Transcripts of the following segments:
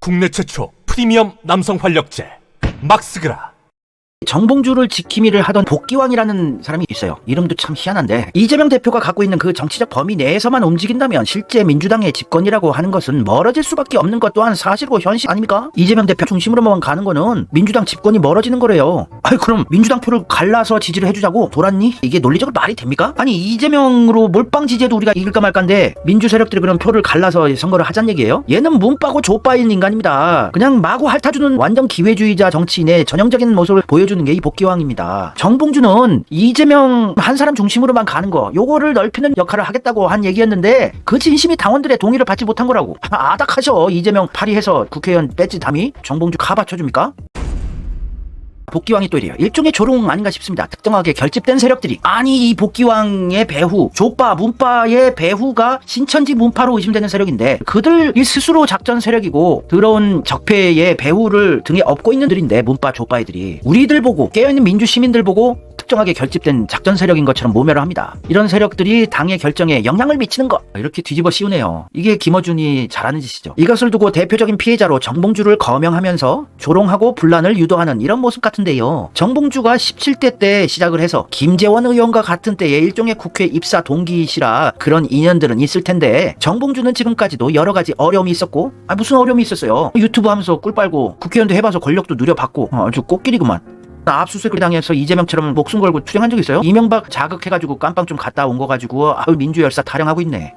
국내 최초 프리미엄 남성 활력제 막스그라. 정봉주를 지킴이를 하던 복기왕이라는 사람이 있어요. 이름도 참 희한한데, 이재명 대표가 갖고 있는 그 정치적 범위 내에서만 움직인다면 실제 민주당의 집권이라고 하는 것은 멀어질 수밖에 없는 것 또한 사실이고 현실 아닙니까? 이재명 대표 중심으로만 가는 거는 민주당 집권이 멀어지는 거래요. 아니 그럼 민주당 표를 갈라서 지지를 해주자고 돌았니? 이게 논리적으로 말이 됩니까? 아니 이재명으로 몰빵 지지해도 우리가 이길까 말까인데 민주 세력들이 그럼 표를 갈라서 선거를 하자는 얘기예요? 얘는 문빠고 조빠인 인간입니다. 그냥 마구 핥아주는 완전 기회주의자 정치인의 전형적인 모습을 보여주는 게 이 복기왕입니다. 정봉주는 이재명 한 사람 중심으로만 가는 거, 요거를 넓히는 역할을 하겠다고 한 얘기였는데 그 진심이 당원들의 동의를 받지 못한 거라고. 아닥하셔. 이재명 파리해서 국회의원 배지 담이 정봉주 카바쳐줍니까? 복기왕이 또 이래요. 일종의 조롱 아닌가 싶습니다. 특정하게 결집된 세력들이, 아니 이 복기왕의 배후, 조빠, 문빠의 배후가 신천지 문파로 의심되는 세력인데 그들이 스스로 작전 세력이고 들어온 적폐의 배후를 등에 업고 있는 들인데, 문파, 조빠 애들이 우리들 보고, 깨어있는 민주 시민들 보고 특정하게 결집된 작전 세력인 것처럼 모멸을 합니다. 이런 세력들이 당의 결정에 영향을 미치는 것, 이렇게 뒤집어 씌우네요. 이게 김어준이 잘하는 짓이죠. 이것을 두고 대표적인 피해자로 정봉주를 거명하면서 조롱하고 분란을 유도하는 이런 모습 같은데요. 정봉주가 17대 때 시작을 해서 김재원 의원과 같은 때의 일종의 국회 입사 동기시라 그런 인연들은 있을 텐데, 정봉주는 지금까지도 여러 가지 어려움이 있었고, 무슨 어려움이 있었어요? 유튜브 하면서 꿀 빨고 국회의원도 해봐서 권력도 누려받고 아주 꽃길이구만. 압수수색 당해서 이재명처럼 목숨 걸고 투쟁한 적 있어요? 이명박 자극해가지고 깜빵 좀 갔다 온 거 가지고 민주열사 타령하고 있네.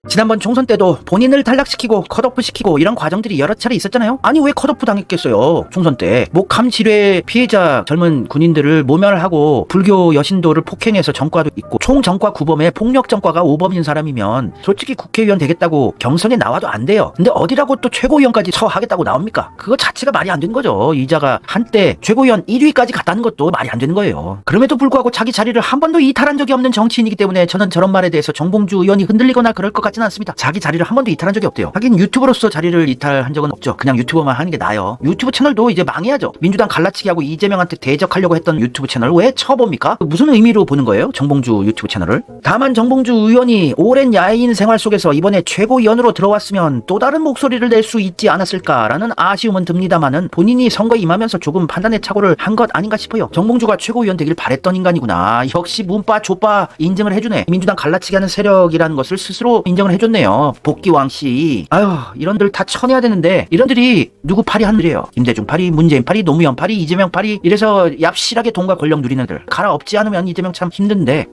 지난번 총선 때도 본인을 탈락시키고 컷오프 시키고 이런 과정들이 여러 차례 있었잖아요. 아니 왜 컷오프 당했겠어요? 총선 때 목함 질환 피해자 젊은 군인들을 모멸하고 불교 여신도를 폭행해서 전과도 있고 총전과 구범에 폭력 전과가 5범인 사람이면 솔직히 국회의원 되겠다고 경선에 나와도 안 돼요. 근데 어디라고 또 최고위원까지 처하겠다고 나옵니까? 그거 자체가 말이 안 되는 거죠. 이자가 한때 최고위원 1위까지 갔다는 것도 말이 안 되는 거예요. 그럼에도 불구하고 자기 자리를 한 번도 이탈한 적이 없는 정치인이기 때문에 저는 저런 말에 대해서 정봉주 의원이 흔들리거나 그럴 것 같지는 않습니다. 자기 자리를 한 번도 이탈한 적이 없대요. 하긴 유튜버로서 자리를 이탈한 적은 없죠. 그냥 유튜버만 하는 게 나아요. 유튜브 채널도 이제 망해야죠. 민주당 갈라치기 하고 이재명한테 대적하려고 했던 유튜브 채널 왜 쳐봅니까? 무슨 의미로 보는 거예요? 정봉주 유튜브 채널을? 다만 정봉주 의원이 오랜 야인 생활 속에서 이번에 최고위원으로 들어왔으면 또 다른 목소리를 낼 수 있지 않았을까라는 아쉬움은 듭니다만은 본인이 선거에 임하면서 조금 판단의 착오를 한 것 아닌가 싶어요. 정봉주가 최고위원 되길 바랬던 인간이구나. 역시 문빠 조빠 인증을 해주네. 민주당 갈라치기 하는 세력이라는 것을 스스로 인정을 해줬네요. 복기왕씨. 아유 이런들 다 쳐내야 되는데 이런들이 누구 파리 한들이에요. 김대중 파리, 문재인 파리, 노무현 파리, 이재명 파리, 이래서 얍실하게 돈과 권력 누리는 애들 갈아엎지 않으면 이재명 참 힘든데,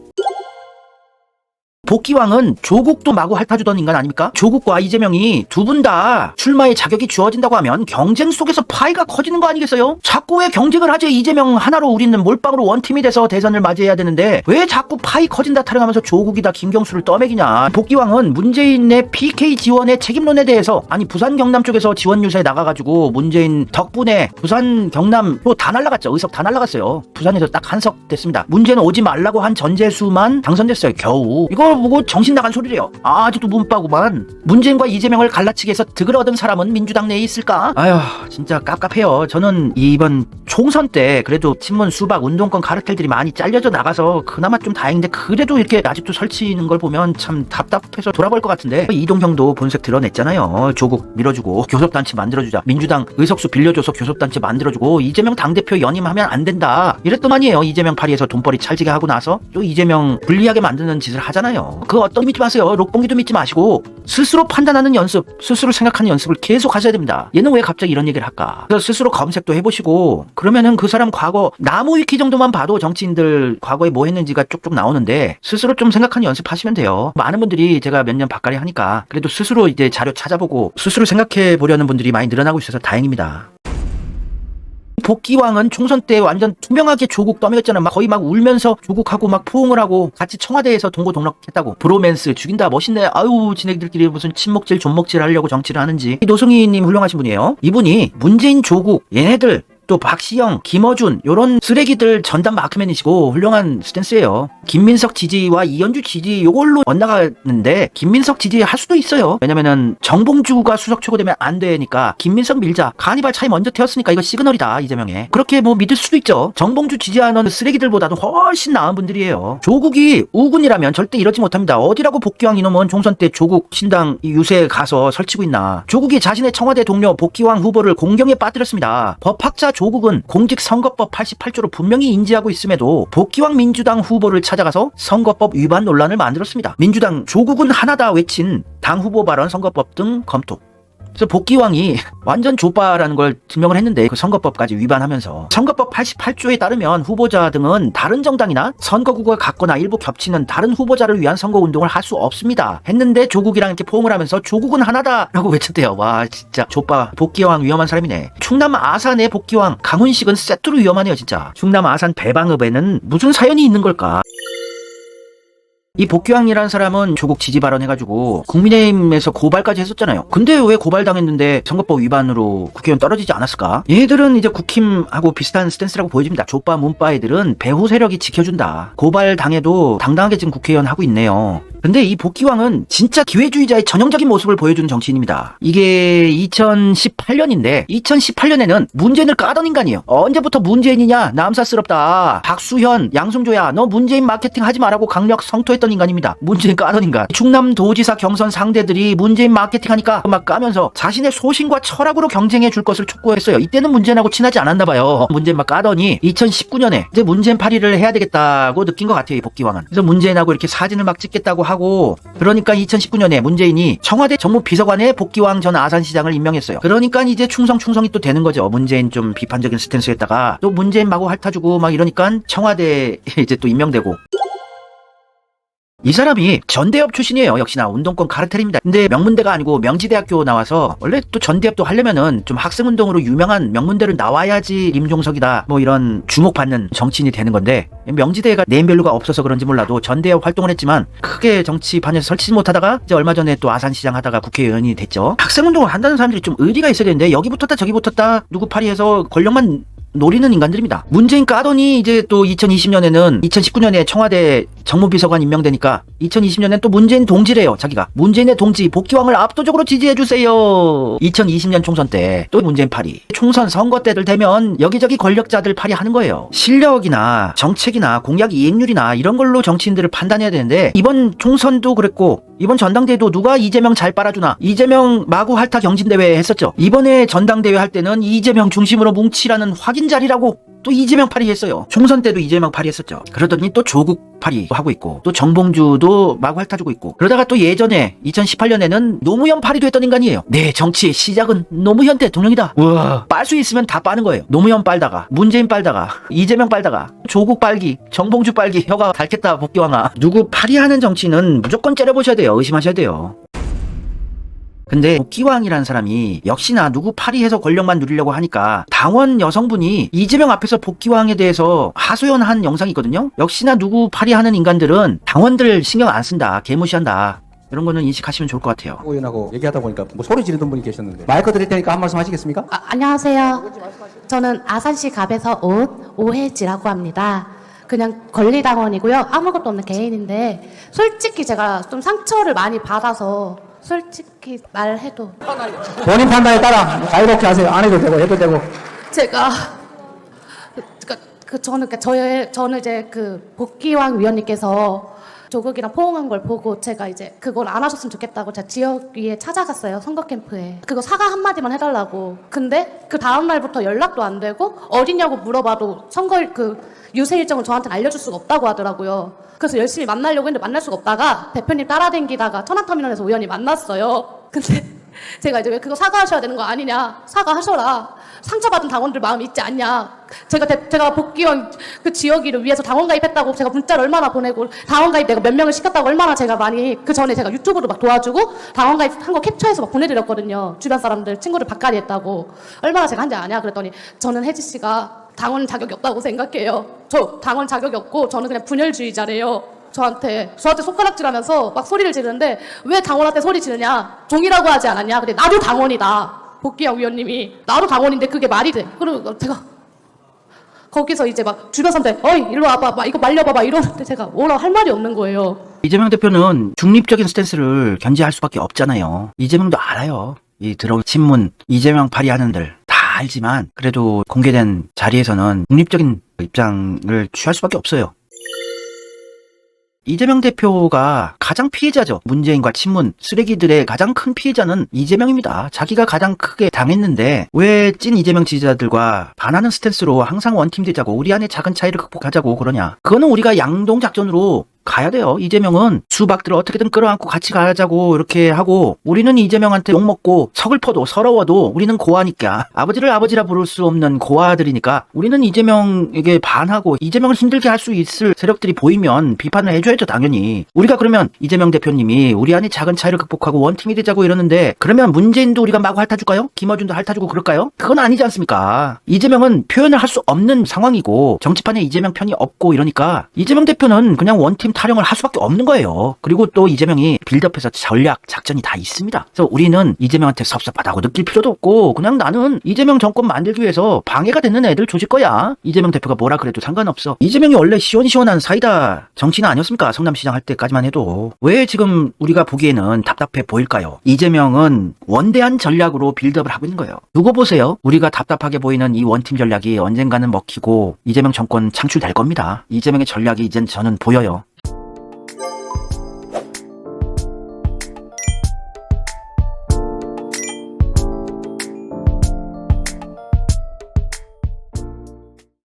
복기왕은 조국도 마구 핥아주던 인간 아닙니까? 조국과 이재명이 두 분 다 출마의 자격이 주어진다고 하면 경쟁 속에서 파이가 커지는 거 아니겠어요? 자꾸 왜 경쟁을 하지? 이재명 하나로 우리는 몰빵으로 원팀이 돼서 대선을 맞이해야 되는데 왜 자꾸 파이 커진다 타령하면서 조국이다 김경수를 떠먹이냐. 복기왕은 문재인의 PK 지원의 책임론에 대해서, 아니 부산 경남 쪽에서 지원 유세에 나가가지고 문재인 덕분에 부산 경남도 다 날라갔죠. 의석 다 날라갔어요. 부산에서 딱 한석 됐습니다. 문제는 오지 말라고 한 전재수만 당선됐어요. 겨우. 이걸 보고 정신 나간 소리래요. 아직도 문빠구만. 문재인과 이재명을 갈라치기 해서 득을 얻은 사람은 민주당 내에 있을까? 아휴 진짜 깝깝해요. 저는 이번 총선 때 그래도 친문 수박 운동권 카르텔들이 많이 잘려져 나가서 그나마 좀 다행인데, 그래도 이렇게 아직도 설치는 걸 보면 참 답답해서 돌아볼 것 같은데, 이동형도 본색 드러냈잖아요. 조국 밀어주고 교섭단체 만들어주자, 민주당 의석수 빌려줘서 교섭단체 만들어주고 이재명 당대표 연임하면 안 된다 이랬더만이에요. 이재명 파리에서 돈벌이 찰지게 하고 나서 또 이재명 불리하게 만드는 짓을 하잖아요. 그 어떤 믿지 마세요. 록봉기도 믿지 마시고 스스로 판단하는 연습, 스스로 생각하는 연습을 계속 하셔야 됩니다. 얘는 왜 갑자기 이런 얘기를 할까? 그래서 스스로 검색도 해보시고, 그러면은 그 사람 과거 나무 위키 정도만 봐도 정치인들 과거에 뭐 했는지가 쪽쪽 나오는데 스스로 좀 생각하는 연습하시면 돼요. 많은 분들이 제가 몇 년 바깥에 하니까 그래도 스스로 이제 자료 찾아보고 스스로 생각해 보려는 분들이 많이 늘어나고 있어서 다행입니다. 복기왕은 총선 때 완전 투명하게 조국 떠먹였잖아. 거의 막 울면서 조국하고 막 포옹을 하고 같이 청와대에서 동고동락했다고. 브로맨스 죽인다 멋있네. 아유 지네들끼리 무슨 친목질 존목질 하려고 정치를 하는지. 노승희님 훌륭하신 분이에요. 이분이 문재인 조국 얘네들 또 박시영, 김어준 요런 쓰레기들 전담 마크맨이시고 훌륭한 스탠스예요. 김민석 지지와 이현주 지지 요걸로 엇나가는데 김민석 지지 할 수도 있어요. 왜냐면은 정봉주가 수석 최고되면 안 되니까 김민석 밀자. 카니발 차이 먼저 태웠으니까 이거 시그널이다 이재명에. 그렇게 뭐 믿을 수도 있죠. 정봉주 지지하는 쓰레기들보다도 훨씬 나은 분들이에요. 조국이 우군이라면 절대 이러지 못합니다. 어디라고 복귀왕 이놈은 총선 때 조국 신당 유세에 가서 설치고 있나. 조국이 자신의 청와대 동료 복귀왕 후보를 공경에 빠뜨렸습니다. 법학자 조국은 공직선거법 88조로 분명히 인지하고 있음에도 복귀왕 민주당 후보를 찾아가서 선거법 위반 논란을 만들었습니다. 민주당 조국은 하나다 외친 당 후보 발언 선거법 등 검토. 그래서 복귀왕이 완전 족바라는 걸 증명을 했는데 그 선거법까지 위반하면서 선거법 88조에 따르면 후보자 등은 다른 정당이나 선거구가 같거나 일부 겹치는 다른 후보자를 위한 선거운동을 할 수 없습니다 했는데 조국이랑 이렇게 포옹을 하면서 조국은 하나다라고 외쳤대요. 와 진짜 족바. 복귀왕 위험한 사람이네. 충남 아산의 복귀왕 강훈식은 세트로 위험하네요 진짜. 충남 아산 배방읍에는 무슨 사연이 있는 걸까. 이 복귀왕이라는 사람은 조국 지지 발언해가지고 국민의힘에서 고발까지 했었잖아요. 근데 왜 고발당했는데 선거법 위반으로 국회의원 떨어지지 않았을까? 얘들은 이제 국힘하고 비슷한 스탠스라고 보여집니다. 족바 문바 애들은 배후 세력이 지켜준다. 고발당해도 당당하게 지금 국회의원 하고 있네요. 근데 이 복귀왕은 진짜 기회주의자의 전형적인 모습을 보여주는 정치인입니다. 이게 2018년인데 2018년에는 문재인을 까던 인간이에요. 언제부터 문재인이냐? 남사스럽다. 박수현, 양승조야 너 문재인 마케팅 하지 말라고 강력 성토했던 인간입니다. 문재인 까던 인간. 충남도지사 경선 상대들이 문재인 마케팅 하니까 막 까면서 자신의 소신과 철학으로 경쟁해 줄 것을 촉구했어요. 이때는 문재인하고 친하지 않았나 봐요. 문재인 막 까더니 2019년에 이제 문재인 파리를 해야 되겠다고 느낀 것 같아요. 이 복귀왕은. 그래서 문재인하고 이렇게 사진을 막 찍겠다고 하고 그러니까 2019년에 문재인이 청와대 정무비서관에 복귀왕 전 아산시장을 임명했어요. 그러니까 이제 충성이 또 되는 거죠. 문재인 좀 비판적인 스탠스였다가 또 문재인 마구 핥아주고 막 이러니까 청와대에 이제 또 임명되고. 이 사람이 전대협 출신이에요. 역시나 운동권 카르텔입니다. 근데 명문대가 아니고 명지대학교 나와서 원래 또 전대협도 하려면은 좀 학생운동으로 유명한 명문대를 나와야지 임종석이다 뭐 이런 주목받는 정치인이 되는 건데 명지대가 네임밸류가 없어서 그런지 몰라도 전대협 활동을 했지만 크게 정치판에서 설치지 못하다가 이제 얼마 전에 또 아산시장 하다가 국회의원이 됐죠. 학생운동을 한다는 사람들이 좀 의리가 있어야 되는데 여기 붙었다 저기 붙었다 누구 파리해서 권력만 노리는 인간들입니다. 문재인 까더니 이제 또 2020년에는 2019년에 청와대 정무비서관 임명되니까 2020년엔 또 문재인 동지래요. 자기가 문재인의 동지 복귀왕을 압도적으로 지지해주세요. 2020년 총선 때 또 문재인 파리. 총선 선거 때들 되면 여기저기 권력자들 파리 하는 거예요. 실력이나 정책이나 공약 이행률이나 이런 걸로 정치인들을 판단해야 되는데 이번 총선도 그랬고 이번 전당대회도 누가 이재명 잘 빨아주나. 이재명 마구 핥아 경진대회 했었죠. 이번에 전당대회 할 때는 이재명 중심으로 뭉치라는 확인 자리라고 또 이재명 파리 했어요. 총선 때도 이재명 파리 했었죠. 그러더니 또 조국 파리 하고 있고 또 정봉주도 마구 핥아주고 있고 그러다가 또 예전에 2018년에는 노무현 파리도 했던 인간이에요. 네, 정치의 시작은 노무현 대통령이다. 우와, 빨 수 있으면 다 빠는 거예요. 노무현 빨다가 문재인 빨다가 이재명 빨다가 조국 빨기 정봉주 빨기 혀가 닳겠다 복귀왕아. 누구 파리하는 정치는 무조건 째려보셔야 돼요. 의심하셔야 돼요. 근데 복귀왕이라는 사람이 역시나 누구 파리해서 권력만 누리려고 하니까 당원 여성분이 이재명 앞에서 복귀왕에 대해서 하소연한 영상이 있거든요. 역시나 누구 파리하는 인간들은 당원들 신경 안 쓴다. 개무시한다. 이런 거는 인식하시면 좋을 것 같아요. 의원하고 얘기하다 보니까 뭐 소리 지르던 분이 계셨는데 마이크 드릴 테니까 한 말씀 하시겠습니까? 안녕하세요. 저는 아산시 갑에서 온 오혜지라고 합니다. 그냥 권리당원이고요. 아무것도 없는 개인인데 솔직히 제가 좀 상처를 많이 받아서 솔직히 말해도 본인 판단에 따라 자유롭게 하세요. 안 해도 되고 해도 되고. 제가 저는 이제 그 복귀왕 위원님께서 조국이랑 포옹한 걸 보고 제가 이제 그걸 안 하셨으면 좋겠다고 제가 지역위에 찾아갔어요. 선거 캠프에. 그거 사과 한마디만 해달라고. 근데 그 다음 날부터 연락도 안 되고 어디냐고 물어봐도 선거 그 유세 일정을 저한테는 알려줄 수가 없다고 하더라고요. 그래서 열심히 만나려고 했는데 만날 수가 없다가 대표님 따라다니다가 천안터미널에서 우연히 만났어요. 근데 제가 이제 왜 그거 사과하셔야 되는 거 아니냐. 사과하셔라. 상처받은 당원들 마음이 있지 않냐. 제가 복귀원 그 지역위를 위해서 당원 가입했다고 제가 문자를 얼마나 보내고 당원 가입 내가 몇 명을 시켰다고 얼마나 제가 많이 그 전에 제가 유튜브로 막 도와주고 당원 가입한 거 캡처해서 막 보내드렸거든요. 주변 사람들 친구들 바까리 했다고. 얼마나 제가 한지 아냐. 그랬더니 저는 혜지 씨가 당원 자격이 없다고 생각해요. 저 당원 자격이 없고 저는 그냥 분열주의자래요. 저한테 손가락질하면서 막 소리를 지르는데 왜 당원한테 소리 지르냐. 종이라고 하지 않았냐. 근데 나도 당원이다. 복귀왕 위원님이 나도 당원인데 그게 말이 돼. 그리고 제가 거기서 이제 막 주변 사람들 어이 일로 와봐 막 이거 말려봐봐 이러는데 제가 뭐라 할 말이 없는 거예요. 이재명 대표는 중립적인 스탠스를 견지할 수밖에 없잖아요. 이재명도 알아요. 이 들어온 친문, 이재명 파리하는들 다 알지만 그래도 공개된 자리에서는 중립적인 입장을 취할 수밖에 없어요. 이재명 대표가 가장 피해자죠. 문재인과 친문, 쓰레기들의 가장 큰 피해자는 이재명입니다. 자기가 가장 크게 당했는데 왜 찐 이재명 지지자들과 반하는 스탠스로 항상 원팀 되자고 우리 안에 작은 차이를 극복하자고 그러냐. 그거는 우리가 양동작전으로 가야 돼요. 이재명은 수박들을 어떻게든 끌어안고 같이 가자고 이렇게 하고 우리는 이재명한테 욕먹고 서글퍼도 서러워도 우리는 고아니까 아버지를 아버지라 부를 수 없는 고아들이니까 우리는 이재명에게 반하고 이재명을 힘들게 할 수 있을 세력들이 보이면 비판을 해줘야죠. 당연히. 우리가 그러면 이재명 대표님이 우리 안에 작은 차이를 극복하고 원팀이 되자고 이러는데 그러면 문재인도 우리가 마구 핥아줄까요? 김어준도 핥아주고 그럴까요? 그건 아니지 않습니까? 이재명은 표현을 할 수 없는 상황이고 정치판에 이재명 편이 없고 이러니까 이재명 대표는 그냥 원팀 타령을 할 수밖에 없는 거예요. 그리고 또 이재명이 빌드업해서 전략, 작전이 다 있습니다. 그래서 우리는 이재명한테 섭섭하다고 느낄 필요도 없고 그냥 나는 이재명 정권 만들기 위해서 방해가 되는 애들 조질 거야. 이재명 대표가 뭐라 그래도 상관없어. 이재명이 원래 시원시원한 사이다 정치인 아니었습니까? 성남시장 할 때까지만 해도. 왜 지금 우리가 보기에는 답답해 보일까요? 이재명은 원대한 전략으로 빌드업을 하고 있는 거예요. 두고 보세요. 우리가 답답하게 보이는 이 원팀 전략이 언젠가는 먹히고 이재명 정권 창출될 겁니다. 이재명의 전략이 이젠 저는 보여요.